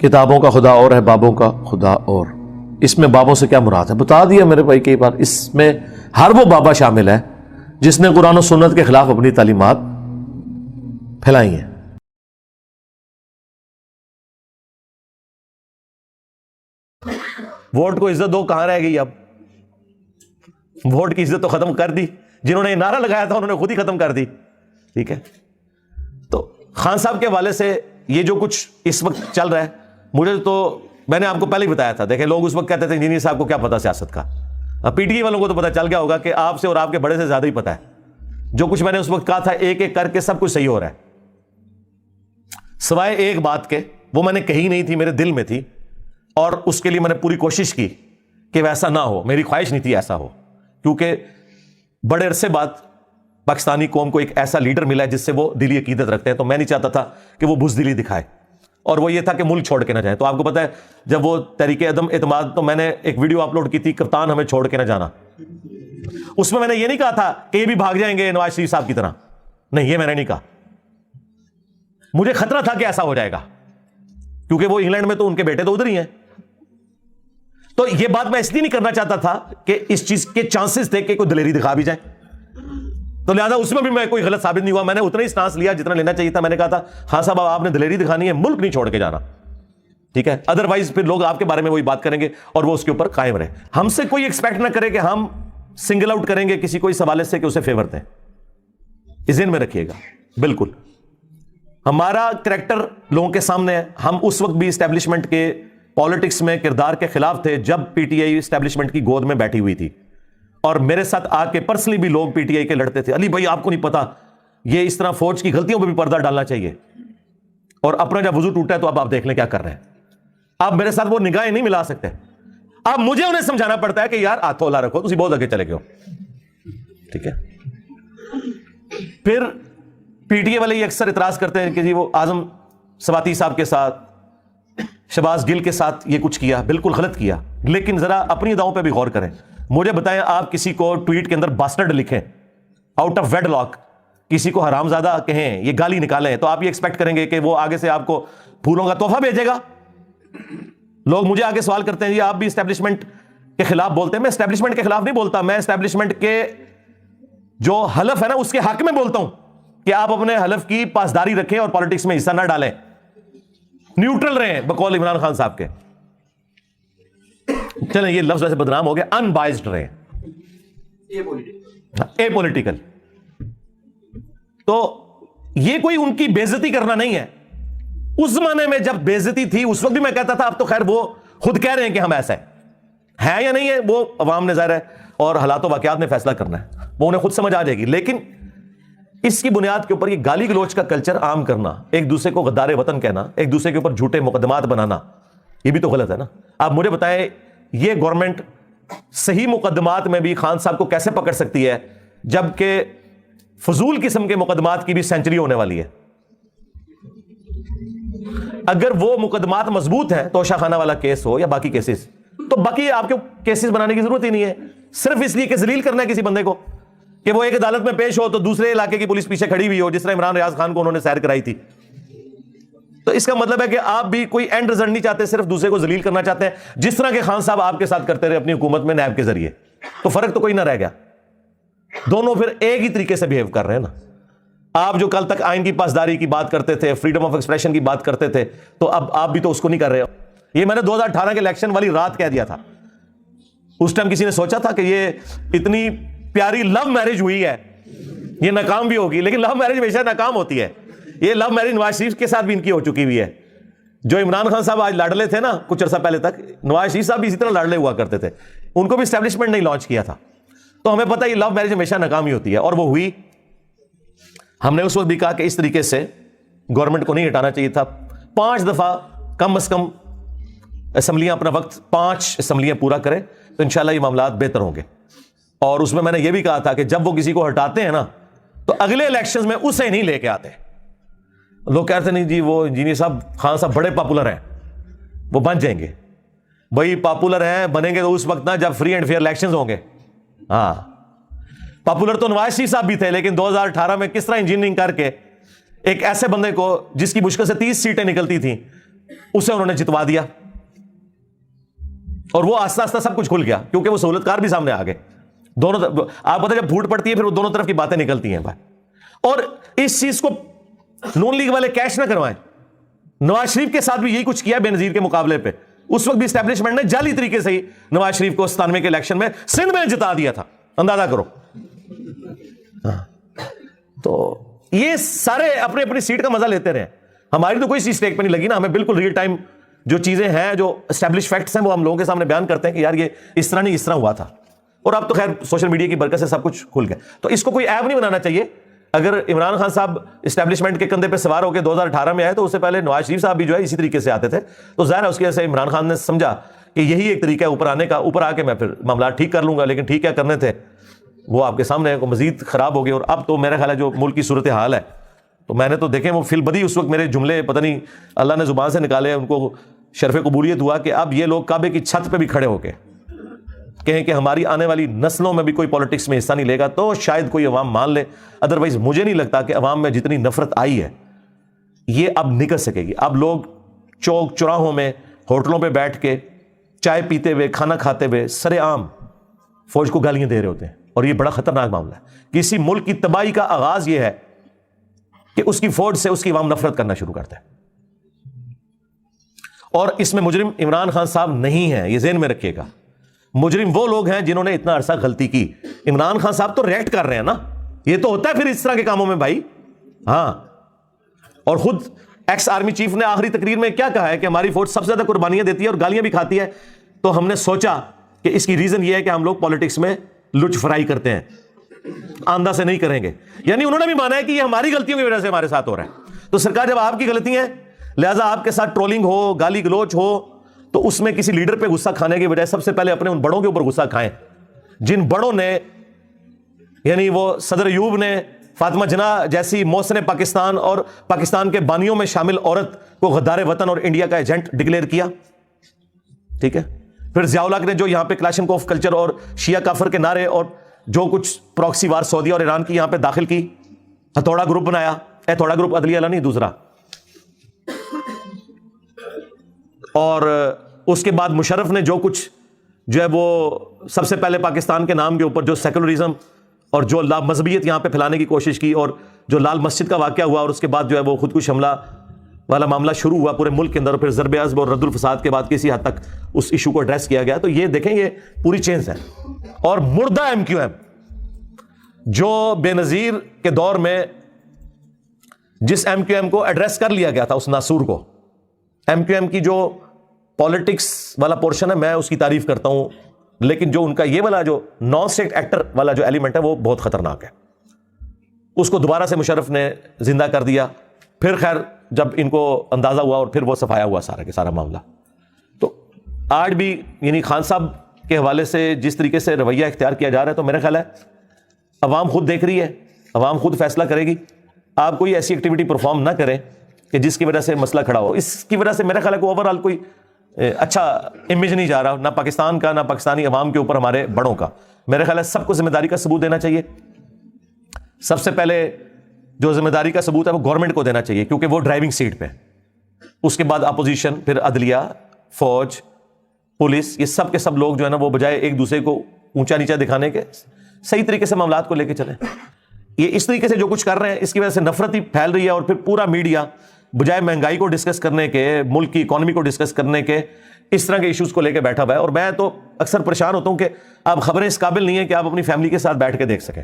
کتابوں کا خدا اور ہے، بابوں کا خدا اور. اس میں بابوں سے کیا مراد ہے بتا دیا میرے بھائی کئی بار. اس میں ہر وہ بابا شامل ہے جس نے قرآن و سنت کے خلاف اپنی تعلیمات پھیلائی ہیں. ووٹ کو عزت دو کہاں رہ گئی؟ اب ووٹ کی عزت تو ختم کر دی، جنہوں نے یہ نعرہ لگایا تھا انہوں نے خود ہی ختم کر دی. ٹھیک ہے، تو خان صاحب کے حوالے سے یہ جو کچھ اس وقت چل رہا ہے، مجھے تو میں نے آپ کو پہلے ہی بتایا تھا. دیکھیں لوگ اس وقت کہتے تھے انجینئر صاحب کو کیا پتا سیاست کا. اب پی ٹی آئی والوں کو تو پتا چل گیا ہوگا کہ آپ سے اور آپ کے بڑے سے زیادہ ہی پتا ہے. جو کچھ میں نے اس وقت کہا تھا ایک ایک کر کے سب کچھ صحیح ہو رہا ہے، سوائے ایک بات کے، وہ میں نے کہی نہیں تھی، میرے دل میں تھی، اور اس کے لیے میں نے پوری کوشش کی کہ ویسا نہ ہو. میری خواہش نہیں تھی ایسا ہو، کیونکہ بڑے عرصے بعد پاکستانی قوم کو ایک ایسا لیڈر ملا ہے جس سے وہ دلی عقیدت رکھتے ہیں. تو میں نہیں چاہتا تھا کہ وہ بزدلی دکھائے، اور وہ یہ تھا کہ ملک چھوڑ کے نہ جائیں. تو آپ کو پتا ہے جب وہ تحریک عدم اعتماد، تو میں نے ایک ویڈیو اپلوڈ کی تھی، کپتان ہمیں چھوڑ کے نہ جانا. اس میں نے یہ نہیں کہا تھا کہ یہ بھی بھاگ جائیں گے نواز شریف صاحب کی طرح، نہیں، یہ میں نے نہیں کہا. مجھے خطرہ تھا کہ ایسا ہو جائے گا، کیونکہ وہ انگلینڈ میں تو ان کے بیٹے تو ادھر ہی ہیں. تو یہ بات میں اس لیے نہیں کرنا چاہتا تھا کہ اس چیز کے چانسز تھے کہ کوئی دلیری دکھا بھی جائے، تو لہذا اس میں بھی میں کوئی غلط ثابت نہیں ہوا. میں نے اتنا ہی سٹانس لیا جتنا لینا چاہیے تھا. میں نے کہا تھا ہاں صاحب آپ نے دلیری دکھانی ہے، ملک نہیں چھوڑ کے جانا. ٹھیک ہے، ادروائز پھر لوگ آپ کے بارے میں وہی بات کریں گے اور وہ اس کے اوپر قائم رہے. ہم سے کوئی ایکسپیکٹ نہ کرے کہ ہم سنگل آؤٹ کریں گے کسی کو اس حوالے سے کہ اسے فیور دیں. اس ذہن میں رکھیے گا. بالکل ہمارا کریکٹر لوگوں کے سامنے ہے. ہم اس وقت بھی اسٹیبلشمنٹ کے پالیٹکس میں کردار کے خلاف تھے جب پی ٹی آئی اسٹیبلشمنٹ کی گود میں بیٹھی ہوئی تھی، اور میرے ساتھ آ کے پرسنلی بھی لوگ پی ٹی آئی کے لڑتے تھے. علی بھائی آپ کو نہیں پتا یہ اس طرح فوج کی غلطیوں پہ بھی پردہ ڈالنا چاہیے، اور اپنا جب وضو ٹوٹا ہے تو اب آپ دیکھ لیں کیا کر رہے ہیں. آپ میرے ساتھ وہ نگاہیں نہیں ملا سکتے. اب مجھے انہیں سمجھانا پڑتا ہے کہ یار ہاتھ اولا رکھو، تسی بہت آگے چلے گئے ہو. ٹھیک ہے، پھر پی ٹی اے والے یہ اکثر اعتراض کرتے ہیں کہ جی وہ اعظم سواتی صاحب کے ساتھ، شہباز گل کے ساتھ یہ کچھ کیا. بالکل غلط کیا، لیکن ذرا اپنی اداؤں پہ بھی غور کریں. مجھے بتائیں آپ کسی کو ٹویٹ کے اندر باسٹرڈ لکھیں، آؤٹ آف ویڈ لاک کسی کو حرامزادہ کہیں، یہ گالی نکالیں، تو آپ یہ ایکسپیکٹ کریں گے کہ وہ آگے سے آپ کو پھولوں کا تحفہ بھیجے گا؟ لوگ مجھے آگے سوال کرتے ہیں جی آپ بھی اسٹیبلشمنٹ کے خلاف بولتے ہیں. میں اسٹیبلشمنٹ کے خلاف نہیں بولتا، میں اسٹیبلشمنٹ کے جو حلف ہے نا اس کے حق میں بولتا ہوں کہ آپ اپنے حلف کی پاسداری رکھیں اور پالیٹکس میں حصہ نہ ڈالیں، نیوٹرل رہیں بقول عمران خان صاحب کے. چلیں یہ لفظ ویسے بدنام ہو گیا، ان بائزڈ رہیں، اے پولیٹیکل. تو یہ کوئی ان کی بے عزتی کرنا نہیں ہے. اس زمانے میں جب بے عزتی تھی اس وقت بھی میں کہتا تھا، اب تو خیر وہ خود کہہ رہے ہیں کہ ہم ایسا ہے یا نہیں ہے، وہ عوام نے ظاہر ہے اور حالات و واقعات نے فیصلہ کرنا ہے، وہ انہیں خود سمجھ آ جائے گی. لیکن اس کی بنیاد کے اوپر یہ گالی گلوچ کا کلچر عام کرنا، ایک دوسرے کو غدار وطن کہنا، ایک دوسرے کے اوپر جھوٹے مقدمات بنانا، یہ بھی تو غلط ہے نا. آپ مجھے بتائیں یہ گورنمنٹ صحیح مقدمات میں بھی خان صاحب کو کیسے پکڑ سکتی ہے جبکہ فضول قسم کے مقدمات کی بھی سینچری ہونے والی ہے. اگر وہ مقدمات مضبوط ہیں، توشہ خانہ والا کیس ہو یا باقی کیسز، تو باقی آپ کے کیسز بنانے کی ضرورت ہی نہیں ہے، صرف اس لیے کہ ذلیل کرنا ہے کسی بندے کو کہ وہ ایک عدالت میں پیش ہو تو دوسرے علاقے کی پولیس پیچھے کھڑی ہوئی ہو، جس طرح عمران ریاض خان کو انہوں نے سیر کرائی تھی. تو اس کا مطلب ہے کہ آپ بھی کوئی اینڈ رزلٹ نہیں چاہتے، صرف دوسرے کو ذلیل کرنا چاہتے ہیں، جس طرح کہ خان صاحب آپ کے ساتھ کرتے رہے اپنی حکومت میں نیب کے ذریعے. تو فرق تو کوئی نہ رہ گیا، دونوں پھر ایک ہی طریقے سے بہیو کر رہے ہیں نا. آپ جو کل تک آئین کی پاسداری کی بات کرتے تھے، فریڈم آف ایکسپریشن کی بات کرتے تھے، تو اب آپ بھی تو اس کو نہیں کر رہے ہو. یہ میں نے 2018 کے الیکشن والی رات کہہ دیا تھا. اس ٹائم کسی نے سوچا تھا کہ یہ اتنی پیاری لو میرج ہوئی ہے یہ ناکام بھی ہوگی؟ لیکن لو میرج ہمیشہ ناکام ہوتی ہے. یہ لو میرج نواز شریف کے ساتھ بھی ان کی ہو چکی ہوئی ہے. جو عمران خان صاحب آج لاڈلے تھے نا کچھ عرصہ پہلے تک، نواز شریف صاحب بھی اسی طرح لاڈلے ہوا کرتے تھے، ان کو بھی اسٹیبلشمنٹ نہیں لانچ کیا تھا. تو ہمیں پتہ یہ لو میرج ہمیشہ ناکام ہی ہوتی ہے، اور وہ ہوئی. ہم نے اس وقت بھی کہا کہ اس طریقے سے گورنمنٹ کو نہیں ہٹانا چاہیے تھا. 5 دفعہ کم از کم اسمبلیاں اپنا وقت 5 اسمبلیاں پورا کریں تو انشاءاللہ یہ معاملات بہتر ہوں گے. اور اس میں نے یہ بھی کہا تھا کہ جب وہ کسی کو ہٹاتے ہیں نا تو اگلے الیکشنز میں اسے نہیں لے کے آتے. لوگ کہتے ہیں نہیں جی وہ انجینئر صاحب خان صاحب بڑے پاپولر ہیں، وہ بن جائیں گے. بھائی پاپولر ہیں بنیں گے تو اس وقت نا جب فری اینڈ فیئر الیکشنز ہوں گے. ہاں پاپولر تو نواز شریف صاحب بھی تھے، لیکن 2018 میں کس طرح انجینئرنگ کر کے ایک ایسے بندے کو جس کی مشکل سے 30 سیٹیں نکلتی تھیں، اسے انہوں نے جتوا دیا اور وہ آہستہ آہستہ سب کچھ کھل گیا کیونکہ وہ سہولت کار بھی سامنے آ گئے دونوں. آپ پتہ جب پھوٹ پڑتی ہے پھر وہ دونوں طرف کی باتیں نکلتی ہیں بھائی. اور اس چیز کو نون لیگ والے کیش نہ کروائیں. نواز شریف کے ساتھ بھی یہی کچھ کیا بے نظیر کے مقابلے پہ. اس وقت بھی اسٹیبلشمنٹ نے جعلی طریقے سے ہی نواز شریف کو 97 کے الیکشن میں سندھ میں جتا دیا تھا, اندازہ کرو. تو یہ سارے اپنے اپنی سیٹ کا مزہ لیتے رہے. ہماری تو کوئی چیز اسٹیک پہ نہیں لگی نا. ہمیں بالکل ریئل ٹائم جو چیزیں ہیں, جو اسٹیبلش فیکٹس ہیں, وہ ہم لوگوں کے سامنے بیان کرتے ہیں کہ یار یہ اس طرح نہیں, اس طرح ہوا تھا. اور اب تو خیر سوشل میڈیا کی برکت سے سب کچھ کھل گیا. تو اس کو کوئی ایب نہیں بنانا چاہیے. اگر عمران خان صاحب اسٹیبلشمنٹ کے کندھے پہ سوار ہو کے 2018 میں آئے تو اس سے پہلے نواز شریف صاحب بھی جو ہے اسی طریقے سے آتے تھے. تو ظاہر ہے اس کی وجہ سے عمران خان نے سمجھا کہ یہی ایک طریقہ ہے اوپر آنے کا, اوپر آ کے میں پھر معاملات ٹھیک کر لوں گا. لیکن ٹھیک کیا کرنے تھے وہ آپ کے سامنے مزید خراب ہو گئے. اور اب تو میرا خیال ہے جو ملک کی صورتحال ہے, تو میں نے تو دیکھیں وہ فل بدی اس وقت میرے جملے پتہ نہیں اللہ نے زبان سے نکالے, ان کو شرف قبولیت ہوا کہ اب یہ لوگ کعبے کی چھت پہ بھی کھڑے ہو کے کہیں کہ ہماری آنے والی نسلوں میں بھی کوئی پالیٹکس میں حصہ نہیں لے گا, تو شاید کوئی عوام مان لے. ادروائز مجھے نہیں لگتا کہ عوام میں جتنی نفرت آئی ہے یہ اب نکل سکے گی. اب لوگ چوک چوراہوں میں ہوٹلوں پہ بیٹھ کے چائے پیتے ہوئے, کھانا کھاتے ہوئے سرے عام فوج کو گالیاں دے رہے ہوتے ہیں. اور یہ بڑا خطرناک معاملہ ہے. کسی ملک کی تباہی کا آغاز یہ ہے کہ اس کی فوج سے اس کی عوام نفرت کرنا شروع کرتا ہے. اور اس میں مجرم عمران خان صاحب نہیں ہے, یہ ذہن میں رکھیے گا. مجرم وہ لوگ ہیں جنہوں نے اتنا عرصہ غلطی کی. عمران خان صاحب تو ریئیکٹ کر رہے ہیں نا, یہ تو ہوتا ہے پھر اس طرح کے کاموں میں بھائی. ہاں, اور خود ایکس آرمی چیف نے آخری تقریر میں کیا کہا ہے کہ ہماری فوج سب سے زیادہ قربانیاں دیتی ہے اور گالیاں بھی کھاتی ہے. تو ہم نے سوچا کہ اس کی ریزن یہ ہے کہ ہم لوگ پالیٹکس میں لچ فرائی کرتے ہیں, آندہ سے نہیں کریں گے. یعنی انہوں نے بھی مانا ہے کہ یہ ہماری غلطیوں کی وجہ سے ہمارے ساتھ ہو رہا ہے. تو سرکار جب آپ کی غلطی ہے لہٰذا آپ کے ساتھ ٹرولنگ ہو, گالی گلوچ ہو, تو اس میں کسی لیڈر پہ غصہ کھانے کی بجائے سب سے پہلے اپنے ان بڑوں کے اوپر غصہ کھائیں جن بڑوں نے, یعنی وہ صدر ایوب نے فاطمہ جناح جیسی محسن پاکستان اور پاکستان کے بانیوں میں شامل عورت کو غدار وطن اور انڈیا کا ایجنٹ ڈکلیئر کیا. ٹھیک ہے. پھر ضیاء الحق نے جو یہاں پہ کلاشنکوف کلچر اور شیعہ کافر کے نعرے اور جو کچھ پراکسی وار سعودیہ اور ایران کی یہاں پہ داخل کی, ہتھوڑا گروپ بنایا. ہتھوڑا گروپ عدلیہ والا نہیں, دوسرا. اور اس کے بعد مشرف نے جو کچھ جو ہے وہ سب سے پہلے پاکستان کے نام کے اوپر جو سیکولرزم اور جو لا مذہبیت یہاں پہ پھیلانے کی کوشش کی, اور جو لال مسجد کا واقعہ ہوا, اور اس کے بعد جو ہے وہ خودکش حملہ والا معاملہ شروع ہوا پورے ملک کے اندر, اور پھر ضرب عضب اور رد الفساد کے بعد کسی حد تک اس ایشو کو ایڈریس کیا گیا. تو یہ دیکھیں یہ پوری چینز ہے. اور مردہ ایم کیو ایم جو بے نظیر کے دور میں جس ایم کیو ایم کو ایڈریس کر لیا گیا تھا, اس ناسور کو, ایم کیو ایم کی جو پالیٹکس والا پورشن ہے میں اس کی تعریف کرتا ہوں, لیکن جو ان کا یہ والا جو نان اسٹیٹ ایکٹر والا جو ایلیمنٹ ہے وہ بہت خطرناک ہے. اس کو دوبارہ سے مشرف نے زندہ کر دیا. پھر خیر جب ان کو اندازہ ہوا اور پھر وہ صفایا ہوا سارا کے سارا معاملہ. تو آج بھی یعنی خان صاحب کے حوالے سے جس طریقے سے رویہ اختیار کیا جا رہا ہے, تو میرا خیال ہے عوام خود دیکھ رہی ہے, عوام خود فیصلہ کرے گی. آپ کوئی ایسی ایکٹیویٹی پرفارم نہ کریں کہ جس کی وجہ سے مسئلہ کھڑا ہو. اس کی وجہ سے میرا خیال ہے کہ اوور آل کوئی اچھا امیج نہیں جا رہا, نہ پاکستان کا نہ پاکستانی عوام کے اوپر ہمارے بڑوں کا. میرا خیال ہے سب کو ذمہ داری کا ثبوت دینا چاہیے. سب سے پہلے جو ذمہ داری کا ثبوت ہے وہ گورنمنٹ کو دینا چاہیے کیونکہ وہ ڈرائیونگ سیٹ پہ. اس کے بعد اپوزیشن, پھر عدلیہ, فوج, پولیس, یہ سب کے سب لوگ جو ہے نا وہ بجائے ایک دوسرے کو اونچا نیچا دکھانے کے صحیح طریقے سے معاملات کو لے کے چلیں. یہ اس طریقے سے جو کچھ کر رہے ہیں اس کی وجہ سے نفرت ہی پھیل رہی ہے. اور پھر پورا میڈیا بجائے مہنگائی کو ڈسکس کرنے کے, ملک کی اکانومی کو ڈسکس کرنے کے, اس طرح کے ایشوز کو لے کے بیٹھا ہوا ہے. اور میں تو اکثر پریشان ہوتا ہوں کہ آپ خبریں اس قابل نہیں ہیں کہ آپ اپنی فیملی کے ساتھ بیٹھ کے دیکھ سکیں.